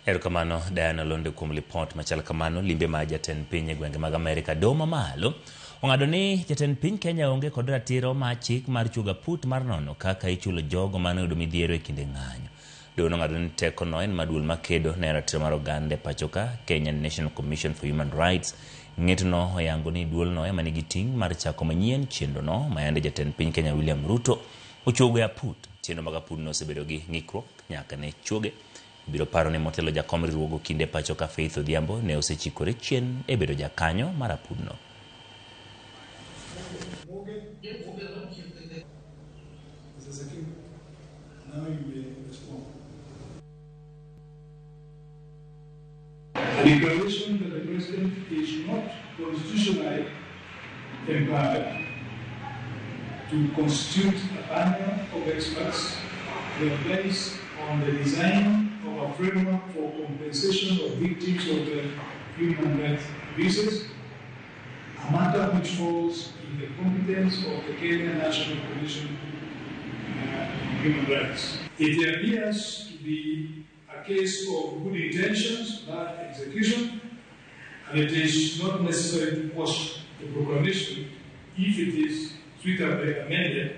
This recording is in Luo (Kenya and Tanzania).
Erokamano Diana Londe kuom report machal kamano. Limbe ma jatend piny e gwenge mag Amerika Doma malo ong'ado ni jatend piny Kenya onge kod ratiro ma chik mar chuga put mar nono kaka ichulo jogo mane oyudo midhiero e kinde ng'anyo. Dono ong'ado ni teko no en maduol makedo ne ratiro mar oganda pachoka. Kenyan National Commission for Human Rights ng'etno oyango ni duol no ema nigi ting' mar chako manyien chenro no mayande jatend piny Kenya William Ruto ochuogo aput. Chenro mag aput no osebedo gi ng'ikruok nyaka ne chuoge. Biro paro ne motelo jakom riwruogo kinde pachoka Faith Odhiambo ne osechikore chien e bedo jakanyo mar apudno. A declaration that the President is not constitutionally empowered to constitute a panel of experts that are based on the design of a framework for compensation of victims of human rights abuses, a matter which falls in the competence of the Kenya National Commission on Human Rights. It appears to be a case of good intentions, bad execution, and it is not necessary to quash the proclamation if it is suitably amended